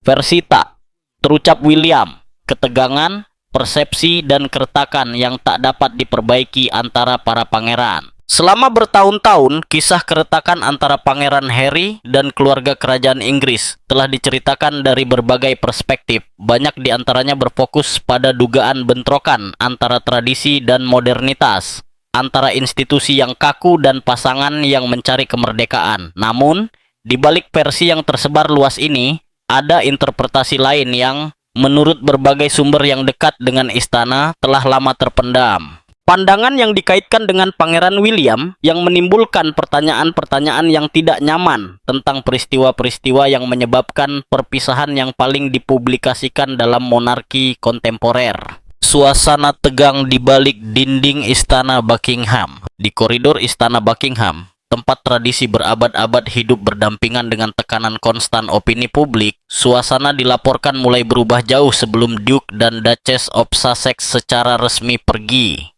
Versita, terucap William, ketegangan, persepsi, dan keretakan yang tak dapat diperbaiki antara para pangeran. Selama bertahun-tahun, kisah keretakan antara Pangeran Harry dan keluarga kerajaan Inggris telah diceritakan dari berbagai perspektif. Banyak di antaranya berfokus pada dugaan bentrokan antara tradisi dan modernitas, antara institusi yang kaku dan pasangan yang mencari kemerdekaan. Namun, di balik versi yang tersebar luas ini, ada interpretasi lain yang, menurut berbagai sumber yang dekat dengan istana, telah lama terpendam. Pandangan yang dikaitkan dengan Pangeran William yang menimbulkan pertanyaan-pertanyaan yang tidak nyaman tentang peristiwa-peristiwa yang menyebabkan perpisahan yang paling dipublikasikan dalam monarki kontemporer. Suasana tegang di balik dinding istana Buckingham. Di koridor istana Buckingham, tempat tradisi berabad-abad hidup berdampingan dengan tekanan konstan opini publik, suasana dilaporkan mulai berubah jauh sebelum Duke dan Duchess of Sussex secara resmi pergi.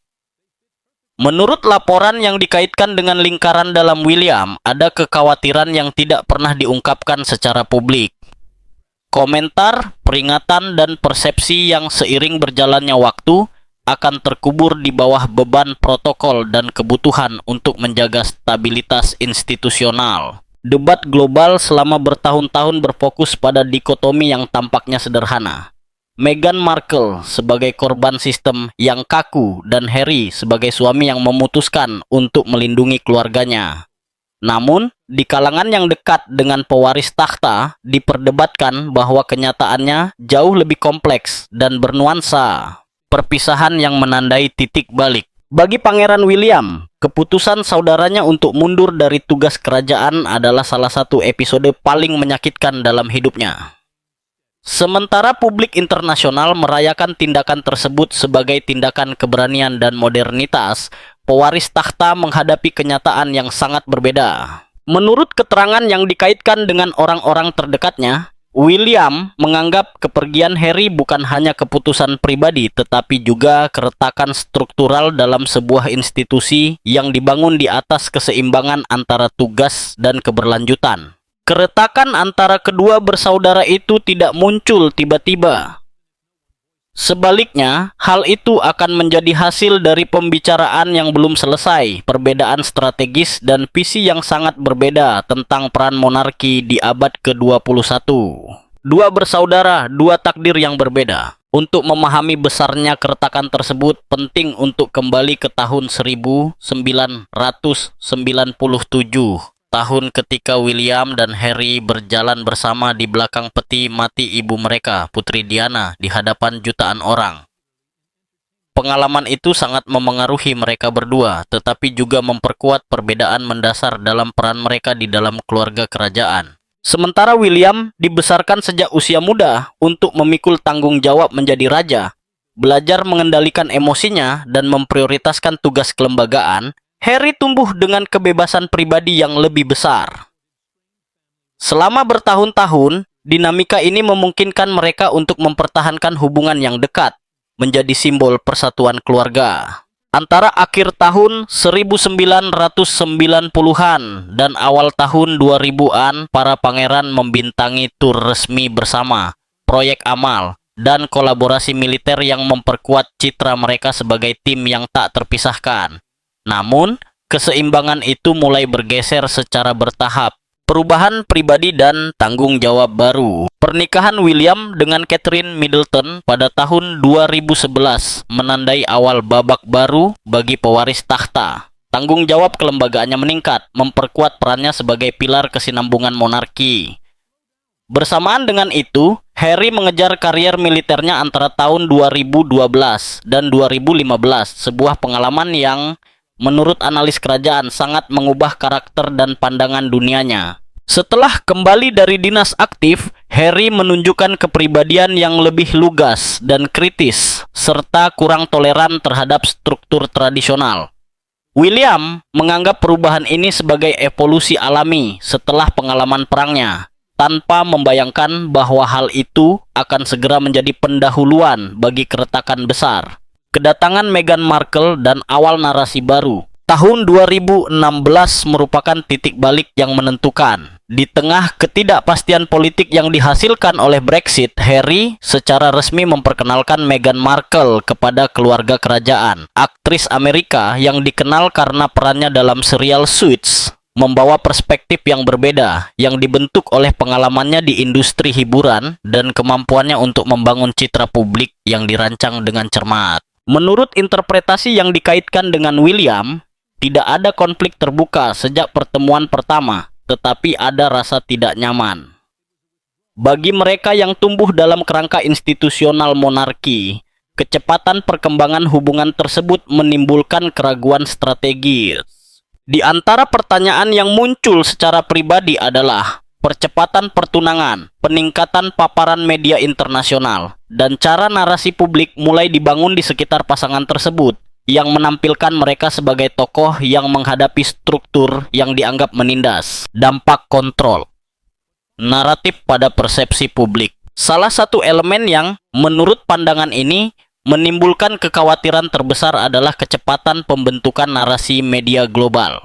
Menurut laporan yang dikaitkan dengan lingkaran dalam William, ada kekhawatiran yang tidak pernah diungkapkan secara publik. Komentar, peringatan, dan persepsi yang seiring berjalannya waktu akan terkubur di bawah beban protokol dan kebutuhan untuk menjaga stabilitas institusional. Debat global selama bertahun-tahun berfokus pada dikotomi yang tampaknya sederhana. Meghan Markle sebagai korban sistem yang kaku dan Harry sebagai suami yang memutuskan untuk melindungi keluarganya. Namun, di kalangan yang dekat dengan pewaris takhta diperdebatkan bahwa kenyataannya jauh lebih kompleks dan bernuansa. Perpisahan yang menandai titik balik. Bagi Pangeran William, keputusan saudaranya untuk mundur dari tugas kerajaan adalah salah satu episode paling menyakitkan dalam hidupnya. Sementara publik internasional merayakan tindakan tersebut sebagai tindakan keberanian dan modernitas, pewaris takhta menghadapi kenyataan yang sangat berbeda. Menurut keterangan yang dikaitkan dengan orang-orang terdekatnya, William menganggap kepergian Harry bukan hanya keputusan pribadi, tetapi juga keretakan struktural dalam sebuah institusi yang dibangun di atas keseimbangan antara tugas dan keberlanjutan. Keretakan antara kedua bersaudara itu tidak muncul tiba-tiba. Sebaliknya, hal itu akan menjadi hasil dari pembicaraan yang belum selesai, perbedaan strategis dan visi yang sangat berbeda tentang peran monarki di abad ke-21. Dua bersaudara, dua takdir yang berbeda. Untuk memahami besarnya keretakan tersebut, penting untuk kembali ke tahun 1997. Tahun ketika William dan Harry berjalan bersama di belakang peti mati ibu mereka, Putri Diana, di hadapan jutaan orang. Pengalaman itu sangat memengaruhi mereka berdua, tetapi juga memperkuat perbedaan mendasar dalam peran mereka di dalam keluarga kerajaan. Sementara William dibesarkan sejak usia muda untuk memikul tanggung jawab menjadi raja, belajar mengendalikan emosinya dan memprioritaskan tugas kelembagaan, Harry tumbuh dengan kebebasan pribadi yang lebih besar. Selama bertahun-tahun, dinamika ini memungkinkan mereka untuk mempertahankan hubungan yang dekat, menjadi simbol persatuan keluarga. Antara akhir tahun 1990-an dan awal tahun 2000-an, para pangeran membintangi tur resmi bersama, proyek amal, dan kolaborasi militer yang memperkuat citra mereka sebagai tim yang tak terpisahkan. Namun, keseimbangan itu mulai bergeser secara bertahap. Perubahan pribadi dan tanggung jawab baru. Pernikahan William dengan Catherine Middleton pada tahun 2011 menandai awal babak baru bagi pewaris takhta. Tanggung jawab kelembagaannya meningkat, memperkuat perannya sebagai pilar kesinambungan monarki. Bersamaan dengan itu, Harry mengejar karier militernya antara tahun 2012 dan 2015, sebuah pengalaman yang menurut analis kerajaan sangat mengubah karakter dan pandangan dunianya. Setelah kembali dari dinas aktif, Harry menunjukkan kepribadian yang lebih lugas dan kritis, serta kurang toleran terhadap struktur tradisional. William menganggap perubahan ini sebagai evolusi alami setelah pengalaman perangnya, tanpa membayangkan bahwa hal itu akan segera menjadi pendahuluan bagi keretakan besar. Kedatangan Meghan Markle dan awal narasi baru Tahun 2016 merupakan titik balik yang menentukan. Di tengah ketidakpastian politik yang dihasilkan oleh Brexit, Harry secara resmi memperkenalkan Meghan Markle kepada keluarga kerajaan. Aktris Amerika yang dikenal karena perannya dalam serial Suits membawa perspektif yang berbeda yang dibentuk oleh pengalamannya di industri hiburan dan kemampuannya untuk membangun citra publik yang dirancang dengan cermat. Menurut interpretasi yang dikaitkan dengan William, tidak ada konflik terbuka sejak pertemuan pertama, tetapi ada rasa tidak nyaman. Bagi mereka yang tumbuh dalam kerangka institusional monarki, kecepatan perkembangan hubungan tersebut menimbulkan keraguan strategis. Di antara pertanyaan yang muncul secara pribadi adalah percepatan pertunangan, peningkatan paparan media internasional, dan cara narasi publik mulai dibangun di sekitar pasangan tersebut yang menampilkan mereka sebagai tokoh yang menghadapi struktur yang dianggap menindas. Dampak kontrol. Naratif pada persepsi publik. Salah satu elemen yang, menurut pandangan ini, menimbulkan kekhawatiran terbesar adalah kecepatan pembentukan narasi media global.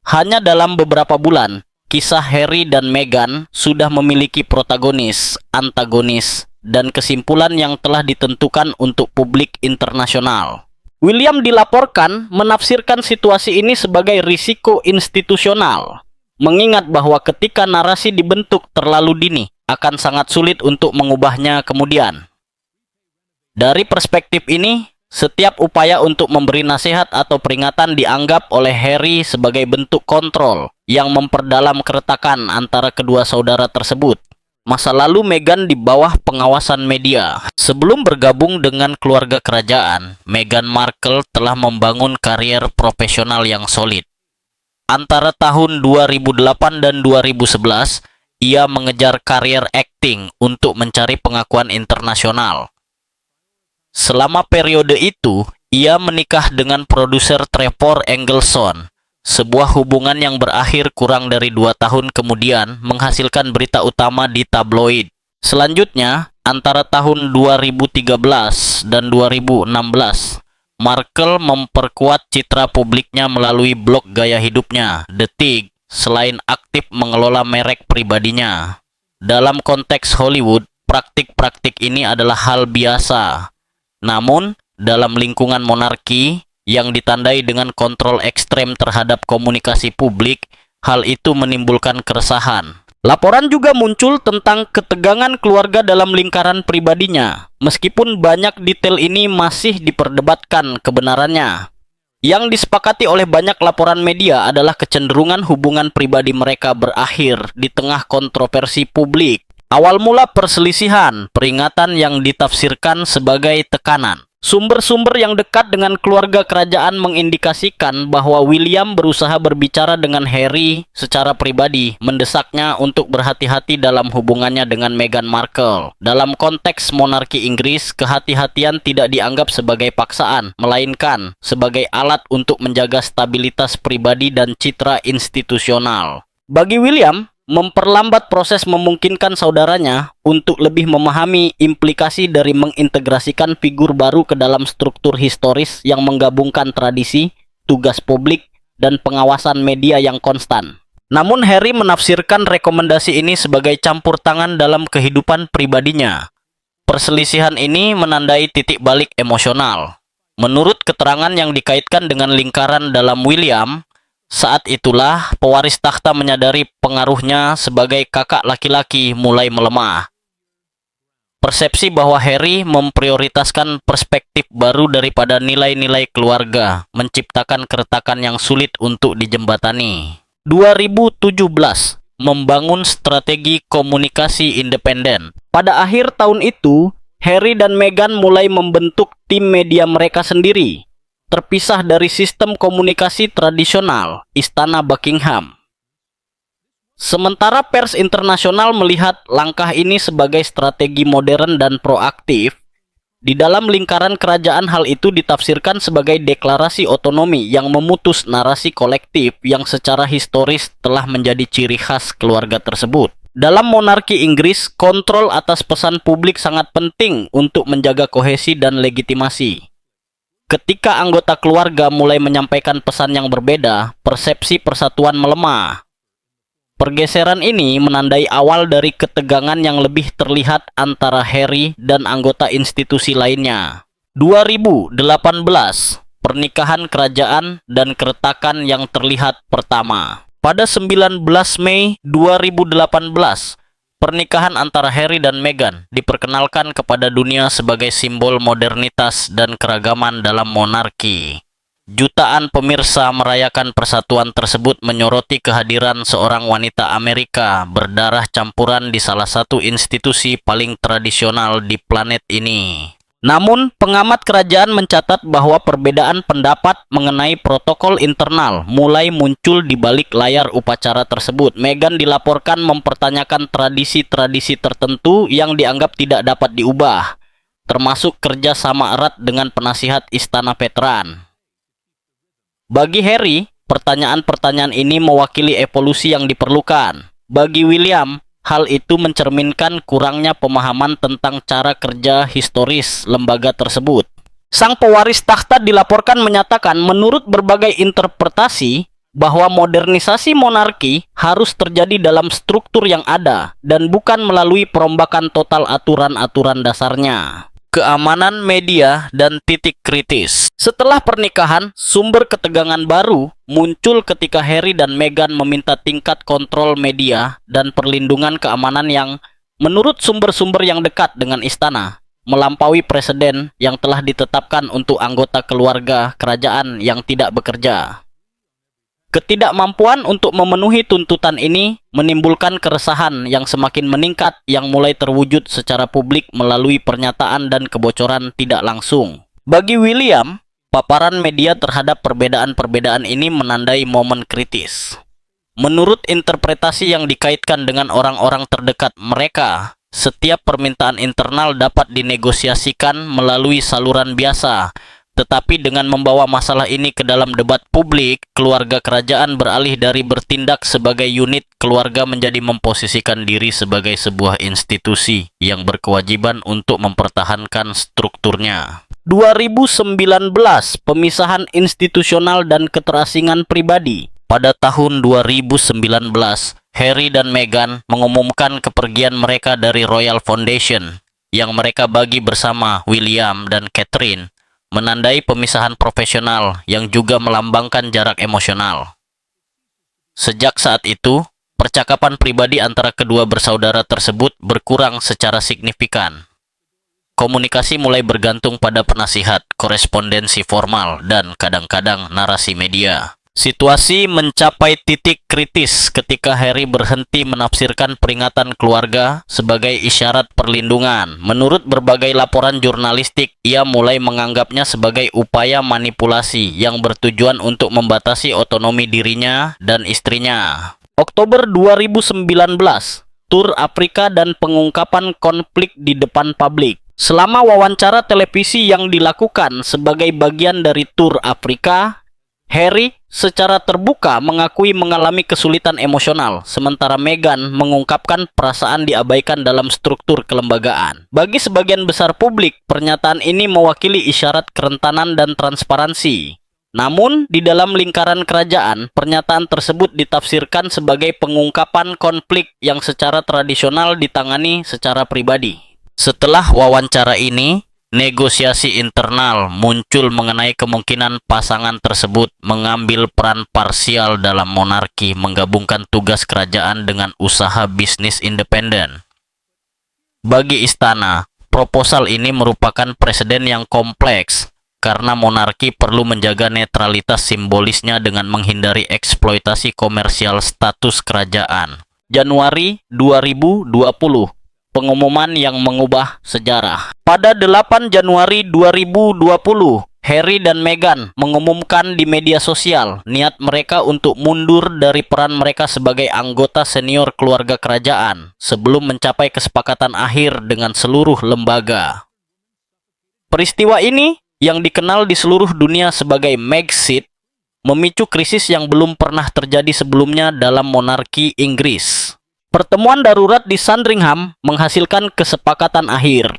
Hanya dalam beberapa bulan, kisah Harry dan Meghan sudah memiliki protagonis, antagonis, dan kesimpulan yang telah ditentukan untuk publik internasional. William dilaporkan menafsirkan situasi ini sebagai risiko institusional, mengingat bahwa ketika narasi dibentuk terlalu dini, akan sangat sulit untuk mengubahnya kemudian. Dari perspektif ini, setiap upaya untuk memberi nasihat atau peringatan dianggap oleh Harry sebagai bentuk kontrol yang memperdalam keretakan antara kedua saudara tersebut. Masa lalu Meghan di bawah pengawasan media. Sebelum bergabung dengan keluarga kerajaan, Meghan Markle telah membangun karier profesional yang solid. Antara tahun 2008 dan 2011, ia mengejar karier akting untuk mencari pengakuan internasional. Selama periode itu, ia menikah dengan produser Trevor Engelson. Sebuah hubungan yang berakhir kurang dari 2 tahun kemudian menghasilkan berita utama di tabloid. Selanjutnya, antara tahun 2013 dan 2016, Markle memperkuat citra publiknya melalui blog gaya hidupnya, The Tig, selain aktif mengelola merek pribadinya. Dalam konteks Hollywood, praktik-praktik ini adalah hal biasa. Namun, dalam lingkungan monarki yang ditandai dengan kontrol ekstrem terhadap komunikasi publik, hal itu menimbulkan keresahan. Laporan juga muncul tentang ketegangan keluarga dalam lingkaran pribadinya, meskipun banyak detail ini masih diperdebatkan kebenarannya. Yang disepakati oleh banyak laporan media adalah kecenderungan hubungan pribadi mereka berakhir di tengah kontroversi publik. Awal mula perselisihan, peringatan yang ditafsirkan sebagai tekanan. Sumber-sumber yang dekat dengan keluarga kerajaan mengindikasikan bahwa William berusaha berbicara dengan Harry secara pribadi, mendesaknya untuk berhati-hati dalam hubungannya dengan Meghan Markle. Dalam konteks monarki Inggris, kehati-hatian tidak dianggap sebagai paksaan, melainkan sebagai alat untuk menjaga stabilitas pribadi dan citra institusional. Bagi William, memperlambat proses memungkinkan saudaranya untuk lebih memahami implikasi dari mengintegrasikan figur baru ke dalam struktur historis yang menggabungkan tradisi, tugas publik, dan pengawasan media yang konstan. Namun Harry menafsirkan rekomendasi ini sebagai campur tangan dalam kehidupan pribadinya. Perselisihan ini menandai titik balik emosional. Menurut keterangan yang dikaitkan dengan lingkaran dalam William, saat itulah pewaris takhta menyadari pengaruhnya sebagai kakak laki-laki mulai melemah. Persepsi bahwa Harry memprioritaskan perspektif baru daripada nilai-nilai keluarga menciptakan keretakan yang sulit untuk dijembatani. 2017, membangun strategi komunikasi independen. Pada akhir tahun itu, Harry dan Meghan mulai membentuk tim media mereka sendiri, terpisah dari sistem komunikasi tradisional Istana Buckingham. Sementara pers internasional melihat langkah ini sebagai strategi modern dan proaktif, di dalam lingkaran kerajaan hal itu ditafsirkan sebagai deklarasi otonomi yang memutus narasi kolektif yang secara historis telah menjadi ciri khas keluarga tersebut. Dalam monarki Inggris, kontrol atas pesan publik sangat penting untuk menjaga kohesi dan legitimasi. Ketika anggota keluarga mulai menyampaikan pesan yang berbeda, persepsi persatuan melemah. Pergeseran ini menandai awal dari ketegangan yang lebih terlihat antara Harry dan anggota institusi lainnya. 2018, pernikahan kerajaan dan keretakan yang terlihat pertama. Pada 19 Mei 2018, pernikahan antara Harry dan Meghan diperkenalkan kepada dunia sebagai simbol modernitas dan keragaman dalam monarki. Jutaan pemirsa merayakan persatuan tersebut menyoroti kehadiran seorang wanita Amerika berdarah campuran di salah satu institusi paling tradisional di planet ini. Namun, pengamat kerajaan mencatat bahwa perbedaan pendapat mengenai protokol internal mulai muncul di balik layar upacara tersebut. Meghan dilaporkan mempertanyakan tradisi-tradisi tertentu yang dianggap tidak dapat diubah, termasuk kerja sama erat dengan penasihat Istana Veteran. Bagi Harry, pertanyaan-pertanyaan ini mewakili evolusi yang diperlukan. Bagi William, hal itu mencerminkan kurangnya pemahaman tentang cara kerja historis lembaga tersebut. Sang pewaris takhta dilaporkan menyatakan menurut berbagai interpretasi bahwa modernisasi monarki harus terjadi dalam struktur yang ada dan bukan melalui perombakan total aturan-aturan dasarnya. Keamanan media dan titik kritis. Setelah pernikahan, sumber ketegangan baru muncul ketika Harry dan Meghan meminta tingkat kontrol media dan perlindungan keamanan yang, menurut sumber-sumber yang dekat dengan istana, melampaui preseden yang telah ditetapkan untuk anggota keluarga kerajaan yang tidak bekerja. Ketidakmampuan untuk memenuhi tuntutan ini menimbulkan keresahan yang semakin meningkat yang mulai terwujud secara publik melalui pernyataan dan kebocoran tidak langsung. Bagi William, paparan media terhadap perbedaan-perbedaan ini menandai momen kritis. Menurut interpretasi yang dikaitkan dengan orang-orang terdekat mereka, setiap permintaan internal dapat dinegosiasikan melalui saluran biasa. Tetapi dengan membawa masalah ini ke dalam debat publik, keluarga kerajaan beralih dari bertindak sebagai unit keluarga menjadi memposisikan diri sebagai sebuah institusi yang berkewajiban untuk mempertahankan strukturnya. 2019, pemisahan institusional dan keterasingan pribadi. Pada tahun 2019, Harry dan Meghan mengumumkan kepergian mereka dari Royal Foundation yang mereka bagi bersama William dan Catherine, menandai pemisahan profesional yang juga melambangkan jarak emosional. Sejak saat itu, percakapan pribadi antara kedua bersaudara tersebut berkurang secara signifikan. Komunikasi mulai bergantung pada penasihat, korespondensi formal, dan kadang-kadang narasi media. Situasi mencapai titik kritis ketika Harry berhenti menafsirkan peringatan keluarga sebagai isyarat perlindungan. Menurut berbagai laporan jurnalistik, ia mulai menganggapnya sebagai upaya manipulasi yang bertujuan untuk membatasi otonomi dirinya dan istrinya. Oktober 2019, tur Afrika dan pengungkapan konflik di depan publik. Selama wawancara televisi yang dilakukan sebagai bagian dari tur Afrika, Harry secara terbuka mengakui mengalami kesulitan emosional, sementara Meghan mengungkapkan perasaan diabaikan dalam struktur kelembagaan. Bagi sebagian besar publik, pernyataan ini mewakili isyarat kerentanan dan transparansi. Namun, di dalam lingkaran kerajaan, pernyataan tersebut ditafsirkan sebagai pengungkapan konflik yang secara tradisional ditangani secara pribadi. Setelah wawancara ini, negosiasi internal muncul mengenai kemungkinan pasangan tersebut mengambil peran parsial dalam monarki, menggabungkan tugas kerajaan dengan usaha bisnis independen. Bagi istana, proposal ini merupakan presiden yang kompleks karena monarki perlu menjaga netralitas simbolisnya dengan menghindari eksploitasi komersial status kerajaan. Januari 2020. Pengumuman yang mengubah sejarah. Pada 8 Januari 2020, Harry dan Meghan mengumumkan di media sosial niat mereka untuk mundur dari peran mereka sebagai anggota senior keluarga kerajaan sebelum mencapai kesepakatan akhir dengan seluruh lembaga. Peristiwa ini, yang dikenal di seluruh dunia sebagai Megxit, memicu krisis yang belum pernah terjadi sebelumnya dalam monarki Inggris. Pertemuan darurat di Sandringham menghasilkan kesepakatan akhir.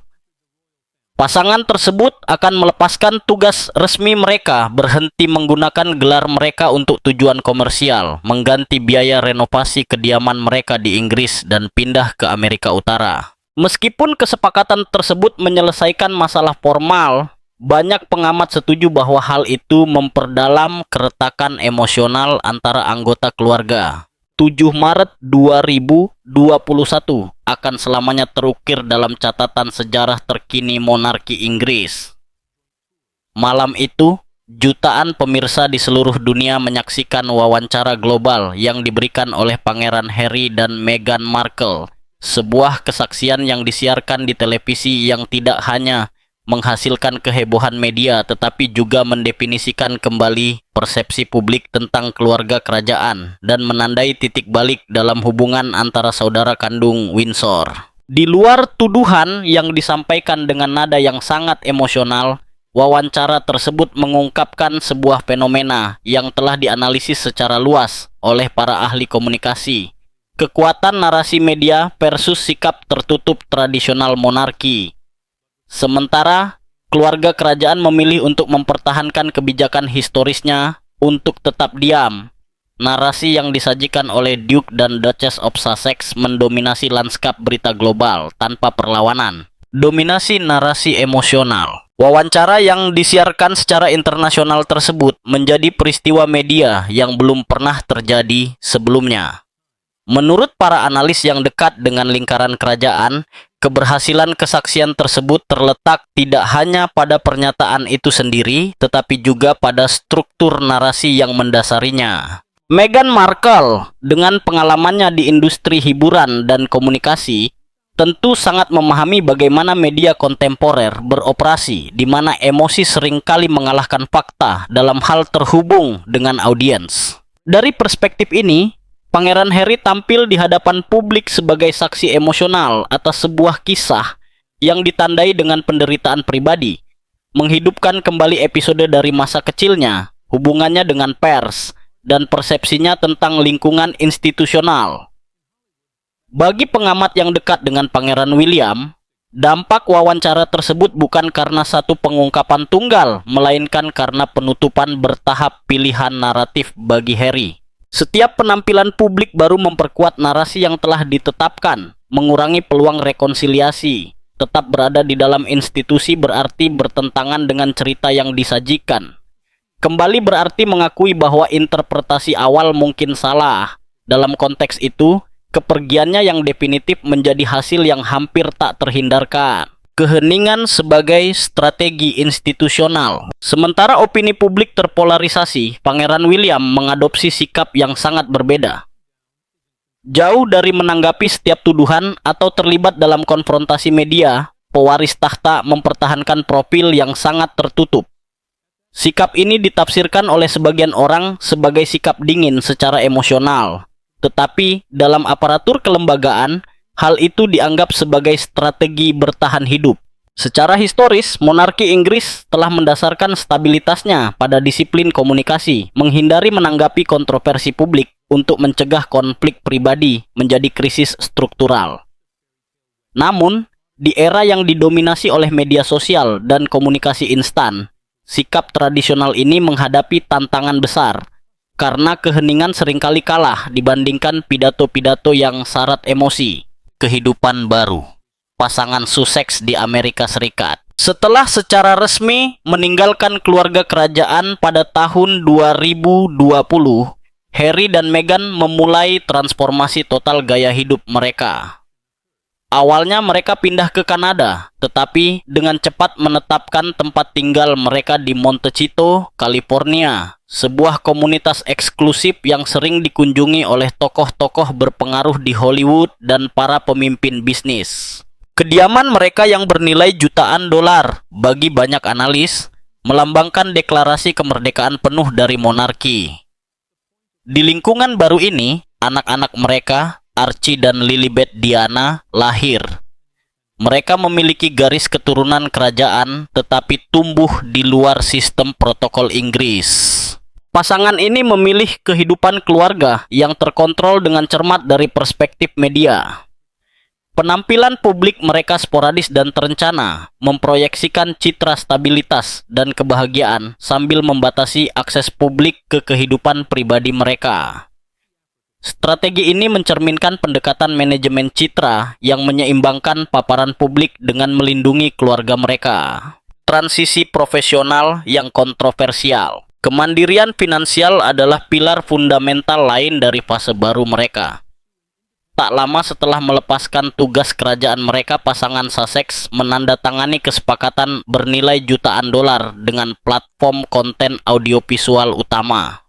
Pasangan tersebut akan melepaskan tugas resmi mereka, berhenti menggunakan gelar mereka untuk tujuan komersial, mengganti biaya renovasi kediaman mereka di Inggris dan pindah ke Amerika Utara. Meskipun kesepakatan tersebut menyelesaikan masalah formal, banyak pengamat setuju bahwa hal itu memperdalam keretakan emosional antara anggota keluarga. 7 Maret 2021 akan selamanya terukir dalam catatan sejarah terkini monarki Inggris. Malam itu, jutaan pemirsa di seluruh dunia menyaksikan wawancara global yang diberikan oleh Pangeran Harry dan Meghan Markle, sebuah kesaksian yang disiarkan di televisi yang tidak hanya menghasilkan kehebohan media tetapi juga mendefinisikan kembali persepsi publik tentang keluarga kerajaan dan menandai titik balik dalam hubungan antara saudara kandung Windsor. Di luar tuduhan yang disampaikan dengan nada yang sangat emosional, wawancara tersebut mengungkapkan sebuah fenomena yang telah dianalisis secara luas oleh para ahli komunikasi. Kekuatan narasi media versus sikap tertutup tradisional monarki. Sementara, keluarga kerajaan memilih untuk mempertahankan kebijakan historisnya untuk tetap diam. Narasi yang disajikan oleh Duke dan Duchess of Sussex mendominasi lanskap berita global tanpa perlawanan. Dominasi narasi emosional. Wawancara yang disiarkan secara internasional tersebut menjadi peristiwa media yang belum pernah terjadi sebelumnya. Menurut para analis yang dekat dengan lingkaran kerajaan, keberhasilan kesaksian tersebut terletak tidak hanya pada pernyataan itu sendiri, tetapi juga pada struktur narasi yang mendasarinya. Meghan Markle, dengan pengalamannya di industri hiburan dan komunikasi, tentu sangat memahami bagaimana media kontemporer beroperasi, di mana emosi seringkali mengalahkan fakta dalam hal terhubung dengan audiens. Dari perspektif ini, Pangeran Harry tampil di hadapan publik sebagai saksi emosional atas sebuah kisah yang ditandai dengan penderitaan pribadi, menghidupkan kembali episode dari masa kecilnya, hubungannya dengan pers, dan persepsinya tentang lingkungan institusional. Bagi pengamat yang dekat dengan Pangeran William, dampak wawancara tersebut bukan karena satu pengungkapan tunggal, melainkan karena penutupan bertahap pilihan naratif bagi Harry. Setiap penampilan publik baru memperkuat narasi yang telah ditetapkan, mengurangi peluang rekonsiliasi. Tetap berada di dalam institusi berarti bertentangan dengan cerita yang disajikan. Kembali berarti mengakui bahwa interpretasi awal mungkin salah. Dalam konteks itu, kepergiannya yang definitif menjadi hasil yang hampir tak terhindarkan. Keheningan sebagai strategi institusional. Sementara opini publik terpolarisasi, Pangeran William mengadopsi sikap yang sangat berbeda. Jauh dari menanggapi setiap tuduhan atau terlibat dalam konfrontasi media, pewaris tahta mempertahankan profil yang sangat tertutup. Sikap ini ditafsirkan oleh sebagian orang sebagai sikap dingin secara emosional. Tetapi dalam aparatur kelembagaan, hal itu dianggap sebagai strategi bertahan hidup. Secara historis, monarki Inggris telah mendasarkan stabilitasnya pada disiplin komunikasi, menghindari menanggapi kontroversi publik untuk mencegah konflik pribadi menjadi krisis struktural. Namun, di era yang didominasi oleh media sosial dan komunikasi instan, sikap tradisional ini menghadapi tantangan besar karena keheningan seringkali kalah dibandingkan pidato-pidato yang syarat emosi. Kehidupan baru. Pasangan Sussex di Amerika Serikat. Setelah secara resmi meninggalkan keluarga kerajaan pada tahun 2020, Harry dan Meghan memulai transformasi total gaya hidup mereka. Awalnya mereka pindah ke Kanada, tetapi dengan cepat menetapkan tempat tinggal mereka di Montecito, California, sebuah komunitas eksklusif yang sering dikunjungi oleh tokoh-tokoh berpengaruh di Hollywood dan para pemimpin bisnis. Kediaman mereka yang bernilai jutaan dolar bagi banyak analis melambangkan deklarasi kemerdekaan penuh dari monarki. Di lingkungan baru ini, anak-anak mereka, Archie dan Lilibet Diana, lahir. Mereka memiliki garis keturunan kerajaan tetapi tumbuh di luar sistem protokol Inggris. Pasangan ini memilih kehidupan keluarga yang terkontrol dengan cermat dari perspektif media. Penampilan publik mereka sporadis dan terencana, memproyeksikan citra stabilitas dan kebahagiaan sambil membatasi akses publik ke kehidupan pribadi mereka. Strategi ini mencerminkan pendekatan manajemen citra yang menyeimbangkan paparan publik dengan melindungi keluarga mereka. Transisi profesional yang kontroversial. Kemandirian finansial adalah pilar fundamental lain dari fase baru mereka. Tak lama setelah melepaskan tugas kerajaan mereka, pasangan Sussex menandatangani kesepakatan bernilai jutaan dolar dengan platform konten audiovisual utama.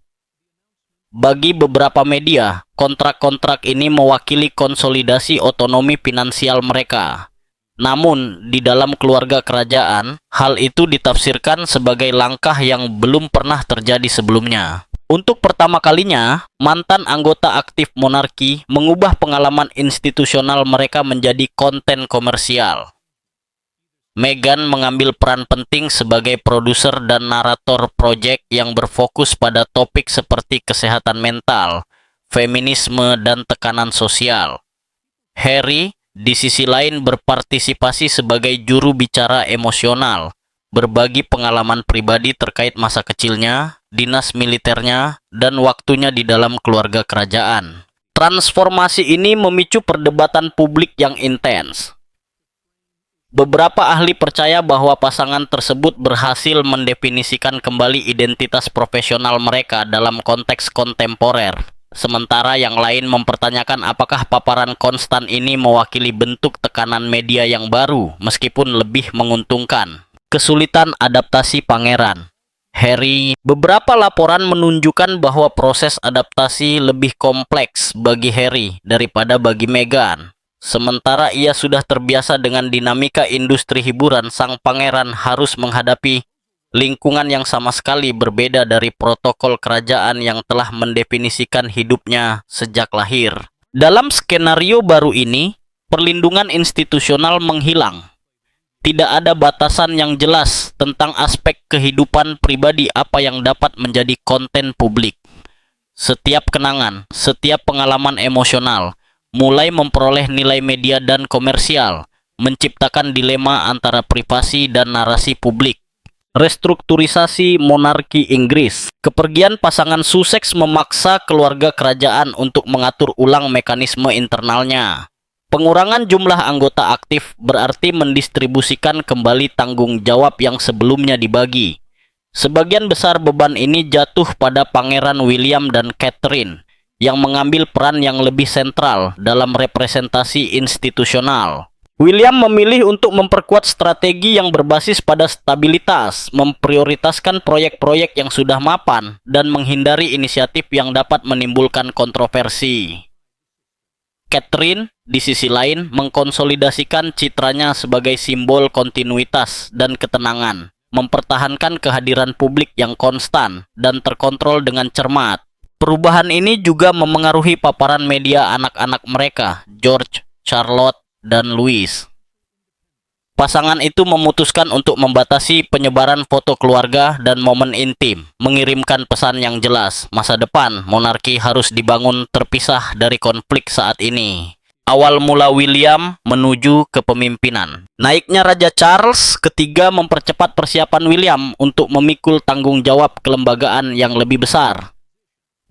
Bagi beberapa media, kontrak-kontrak ini mewakili konsolidasi otonomi finansial mereka. Namun, di dalam keluarga kerajaan, hal itu ditafsirkan sebagai langkah yang belum pernah terjadi sebelumnya. Untuk pertama kalinya, mantan anggota aktif monarki mengubah pengalaman institusional mereka menjadi konten komersial. Meghan mengambil peran penting sebagai produser dan narator proyek yang berfokus pada topik seperti kesehatan mental, feminisme, dan tekanan sosial. Harry, di sisi lain, berpartisipasi sebagai juru bicara emosional, berbagi pengalaman pribadi terkait masa kecilnya, dinas militernya, dan waktunya di dalam keluarga kerajaan. Transformasi ini memicu perdebatan publik yang intens. Beberapa ahli percaya bahwa pasangan tersebut berhasil mendefinisikan kembali identitas profesional mereka dalam konteks kontemporer, sementara yang lain mempertanyakan apakah paparan konstan ini mewakili bentuk tekanan media yang baru, meskipun lebih menguntungkan. Kesulitan adaptasi pangeran Harry. Beberapa laporan menunjukkan bahwa proses adaptasi lebih kompleks bagi Harry daripada bagi Meghan. Sementara ia sudah terbiasa dengan dinamika industri hiburan, sang pangeran harus menghadapi lingkungan yang sama sekali berbeda dari protokol kerajaan yang telah mendefinisikan hidupnya sejak lahir. Dalam skenario baru ini, perlindungan institusional menghilang. Tidak ada batasan yang jelas tentang aspek kehidupan pribadi apa yang dapat menjadi konten publik. Setiap kenangan, setiap pengalaman emosional, mulai memperoleh nilai media dan komersial, menciptakan dilema antara privasi dan narasi publik. Restrukturisasi monarki Inggris. Kepergian pasangan Sussex memaksa keluarga kerajaan untuk mengatur ulang mekanisme internalnya. Pengurangan jumlah anggota aktif berarti mendistribusikan kembali tanggung jawab yang sebelumnya dibagi. Sebagian besar beban ini jatuh pada Pangeran William dan Catherine, yang mengambil peran yang lebih sentral dalam representasi institusional. William memilih untuk memperkuat strategi yang berbasis pada stabilitas, memprioritaskan proyek-proyek yang sudah mapan, dan menghindari inisiatif yang dapat menimbulkan kontroversi. Catherine, di sisi lain, mengkonsolidasikan citranya sebagai simbol kontinuitas dan ketenangan, mempertahankan kehadiran publik yang konstan dan terkontrol dengan cermat. Perubahan ini juga memengaruhi paparan media anak-anak mereka, George, Charlotte, dan Louis. Pasangan itu memutuskan untuk membatasi penyebaran foto keluarga dan momen intim, mengirimkan pesan yang jelas, masa depan monarki harus dibangun terpisah dari konflik saat ini. Awal mula William menuju kepemimpinan. Naiknya Raja Charles III mempercepat persiapan William untuk memikul tanggung jawab kelembagaan yang lebih besar.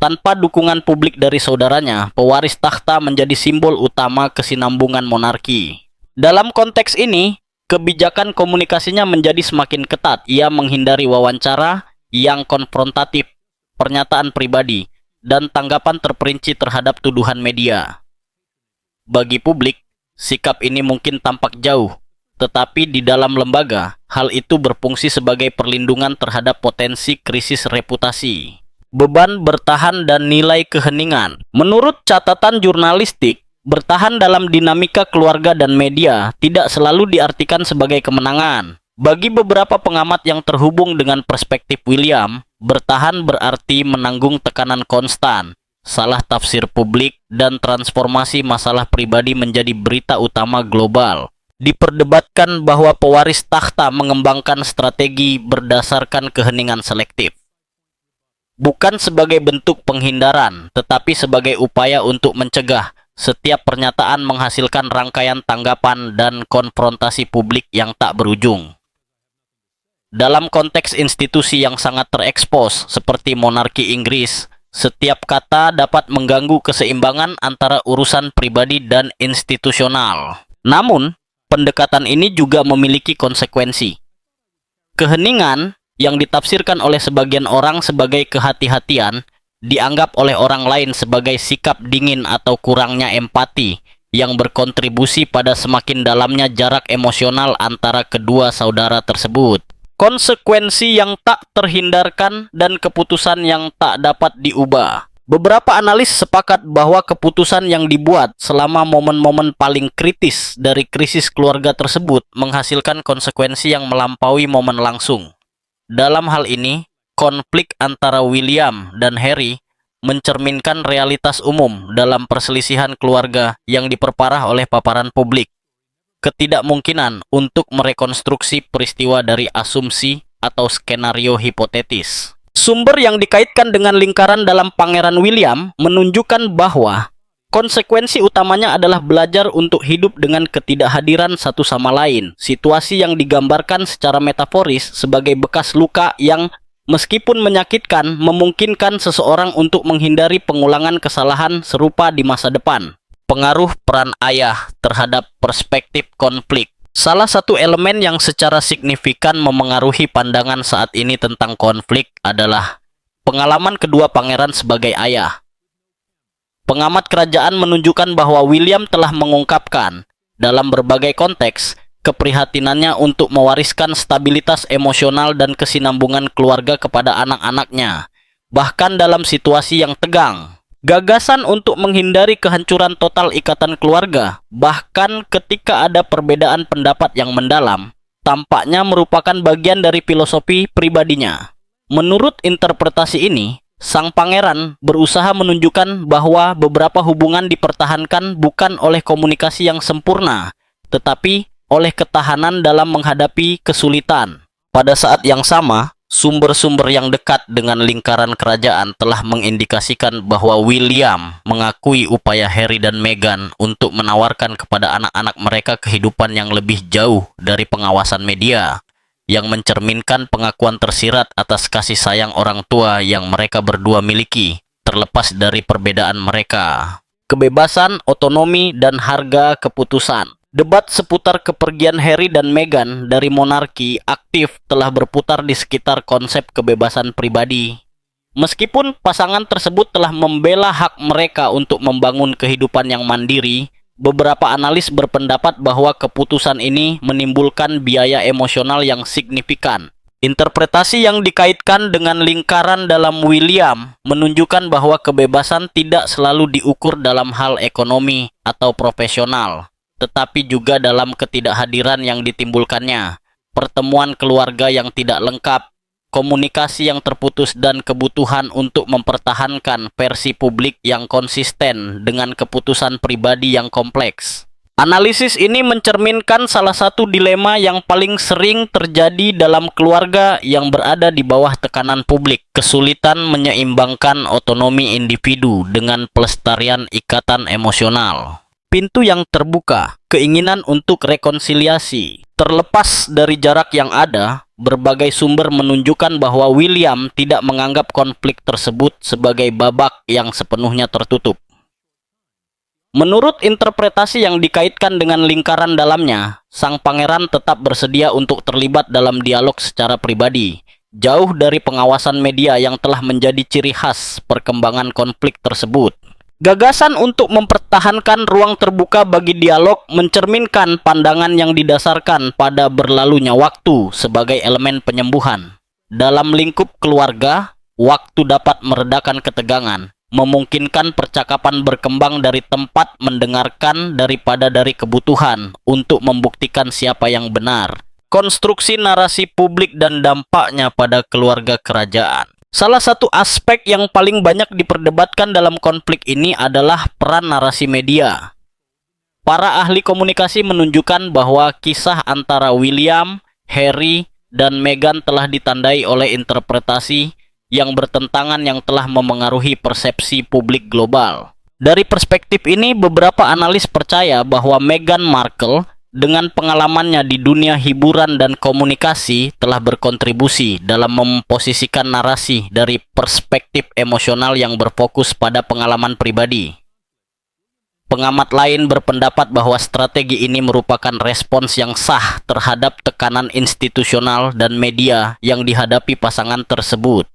Tanpa dukungan publik dari saudaranya, pewaris takhta menjadi simbol utama kesinambungan monarki. Dalam konteks ini, kebijakan komunikasinya menjadi semakin ketat. Ia menghindari wawancara yang konfrontatif, pernyataan pribadi, dan tanggapan terperinci terhadap tuduhan media. Bagi publik, sikap ini mungkin tampak jauh, tetapi di dalam lembaga, hal itu berfungsi sebagai perlindungan terhadap potensi krisis reputasi. Beban bertahan dan nilai keheningan. Menurut catatan jurnalistik, bertahan dalam dinamika keluarga dan media tidak selalu diartikan sebagai kemenangan. Bagi beberapa pengamat yang terhubung dengan perspektif William, bertahan berarti menanggung tekanan konstan, salah tafsir publik, dan transformasi masalah pribadi menjadi berita utama global. Diperdebatkan bahwa pewaris takhta mengembangkan strategi berdasarkan keheningan selektif. Bukan sebagai bentuk penghindaran, tetapi sebagai upaya untuk mencegah setiap pernyataan menghasilkan rangkaian tanggapan dan konfrontasi publik yang tak berujung. Dalam konteks institusi yang sangat terekspos seperti monarki Inggris, setiap kata dapat mengganggu keseimbangan antara urusan pribadi dan institusional. Namun, pendekatan ini juga memiliki konsekuensi. Keheningan yang ditafsirkan oleh sebagian orang sebagai kehati-hatian dianggap oleh orang lain sebagai sikap dingin atau kurangnya empati yang berkontribusi pada semakin dalamnya jarak emosional antara kedua saudara tersebut. Konsekuensi yang tak terhindarkan dan keputusan yang tak dapat diubah. Beberapa analis sepakat bahwa keputusan yang dibuat selama momen-momen paling kritis dari krisis keluarga tersebut menghasilkan konsekuensi yang melampaui momen langsung. Dalam hal ini, konflik antara William dan Harry mencerminkan realitas umum dalam perselisihan keluarga yang diperparah oleh paparan publik. Ketidakmungkinan untuk merekonstruksi peristiwa dari asumsi atau skenario hipotetis. Sumber yang dikaitkan dengan lingkaran dalam Pangeran William menunjukkan bahwa konsekuensi utamanya adalah belajar untuk hidup dengan ketidakhadiran satu sama lain. Situasi yang digambarkan secara metaforis sebagai bekas luka yang meskipun menyakitkan, memungkinkan seseorang untuk menghindari pengulangan kesalahan serupa di masa depan. Pengaruh peran ayah terhadap perspektif konflik. Salah satu elemen yang secara signifikan memengaruhi pandangan saat ini tentang konflik adalah pengalaman kedua pangeran sebagai ayah. Pengamat kerajaan menunjukkan bahwa William telah mengungkapkan dalam berbagai konteks keprihatinannya untuk mewariskan stabilitas emosional dan kesinambungan keluarga kepada anak-anaknya, bahkan dalam situasi yang tegang. Gagasan untuk menghindari kehancuran total ikatan keluarga, bahkan ketika ada perbedaan pendapat yang mendalam, tampaknya merupakan bagian dari filosofi pribadinya. Menurut interpretasi ini, sang pangeran berusaha menunjukkan bahwa beberapa hubungan dipertahankan bukan oleh komunikasi yang sempurna, tetapi oleh ketahanan dalam menghadapi kesulitan. Pada saat yang sama, sumber-sumber yang dekat dengan lingkaran kerajaan telah mengindikasikan bahwa William mengakui upaya Harry dan Meghan untuk menawarkan kepada anak-anak mereka kehidupan yang lebih jauh dari pengawasan media, yang mencerminkan pengakuan tersirat atas kasih sayang orang tua yang mereka berdua miliki, terlepas dari perbedaan mereka. Kebebasan, otonomi, dan harga keputusan. Debat seputar kepergian Harry dan Meghan dari monarki aktif telah berputar di sekitar konsep kebebasan pribadi. Meskipun pasangan tersebut telah membela hak mereka untuk membangun kehidupan yang mandiri, beberapa analis berpendapat bahwa keputusan ini menimbulkan biaya emosional yang signifikan. Interpretasi yang dikaitkan dengan lingkaran dalam William menunjukkan bahwa kebebasan tidak selalu diukur dalam hal ekonomi atau profesional, tetapi juga dalam ketidakhadiran yang ditimbulkannya, pertemuan keluarga yang tidak lengkap, komunikasi yang terputus, dan kebutuhan untuk mempertahankan versi publik yang konsisten dengan keputusan pribadi yang kompleks. Analisis ini mencerminkan salah satu dilema yang paling sering terjadi dalam keluarga yang berada di bawah tekanan publik, kesulitan menyeimbangkan otonomi individu dengan pelestarian ikatan emosional. Pintu yang terbuka, keinginan untuk rekonsiliasi. Terlepas dari jarak yang ada, berbagai sumber menunjukkan bahwa William tidak menganggap konflik tersebut sebagai babak yang sepenuhnya tertutup. Menurut interpretasi yang dikaitkan dengan lingkaran dalamnya, sang pangeran tetap bersedia untuk terlibat dalam dialog secara pribadi, jauh dari pengawasan media yang telah menjadi ciri khas perkembangan konflik tersebut. Gagasan untuk mempertahankan ruang terbuka bagi dialog mencerminkan pandangan yang didasarkan pada berlalunya waktu sebagai elemen penyembuhan. Dalam lingkup keluarga, waktu dapat meredakan ketegangan, memungkinkan percakapan berkembang dari tempat mendengarkan daripada dari kebutuhan untuk membuktikan siapa yang benar. Konstruksi narasi publik dan dampaknya pada keluarga kerajaan. Salah satu aspek yang paling banyak diperdebatkan dalam konflik ini adalah peran narasi media. Para ahli komunikasi menunjukkan bahwa kisah antara William, Harry, dan Meghan telah ditandai oleh interpretasi yang bertentangan yang telah memengaruhi persepsi publik global. Dari perspektif ini, beberapa analis percaya bahwa Meghan Markle dengan pengalamannya di dunia hiburan dan komunikasi telah berkontribusi dalam memposisikan narasi dari perspektif emosional yang berfokus pada pengalaman pribadi. Pengamat lain berpendapat bahwa strategi ini merupakan respons yang sah terhadap tekanan institusional dan media yang dihadapi pasangan tersebut.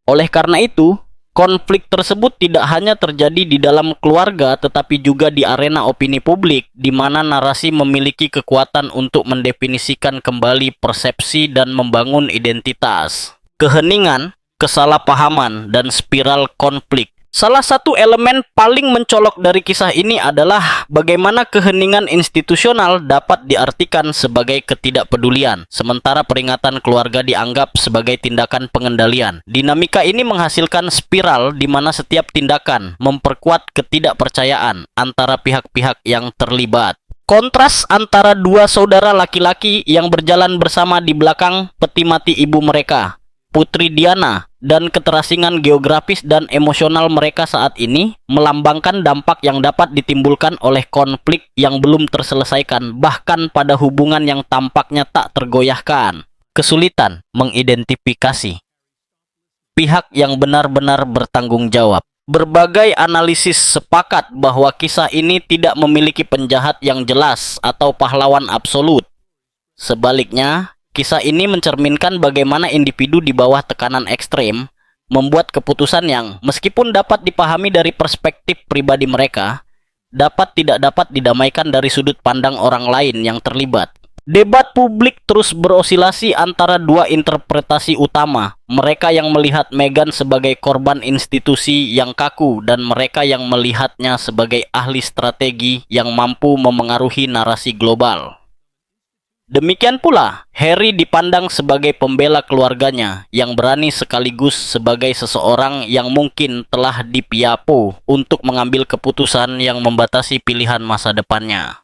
Oleh karena itu, konflik tersebut tidak hanya terjadi di dalam keluarga, tetapi juga di arena opini publik, di mana narasi memiliki kekuatan untuk mendefinisikan kembali persepsi dan membangun identitas. Keheningan, kesalahpahaman, dan spiral konflik. Salah satu elemen paling mencolok dari kisah ini adalah bagaimana keheningan institusional dapat diartikan sebagai ketidakpedulian, sementara peringatan keluarga dianggap sebagai tindakan pengendalian. Dinamika ini menghasilkan spiral di mana setiap tindakan memperkuat ketidakpercayaan antara pihak-pihak yang terlibat. Kontras antara dua saudara laki-laki yang berjalan bersama di belakang peti mati ibu mereka, Putri Diana, dan keterasingan geografis dan emosional mereka saat ini melambangkan dampak yang dapat ditimbulkan oleh konflik yang belum terselesaikan, bahkan pada hubungan yang tampaknya tak tergoyahkan. Kesulitan mengidentifikasi pihak yang benar-benar bertanggung jawab. Berbagai analisis sepakat bahwa kisah ini tidak memiliki penjahat yang jelas atau pahlawan absolut. Sebaliknya, kisah ini mencerminkan bagaimana individu di bawah tekanan ekstrem membuat keputusan yang, meskipun dapat dipahami dari perspektif pribadi mereka, tidak dapat didamaikan dari sudut pandang orang lain yang terlibat. Debat publik terus berosilasi antara dua interpretasi utama, mereka yang melihat Meghan sebagai korban institusi yang kaku dan mereka yang melihatnya sebagai ahli strategi yang mampu memengaruhi narasi global. Demikian pula, Harry dipandang sebagai pembela keluarganya yang berani sekaligus sebagai seseorang yang mungkin telah dipiapo untuk mengambil keputusan yang membatasi pilihan masa depannya.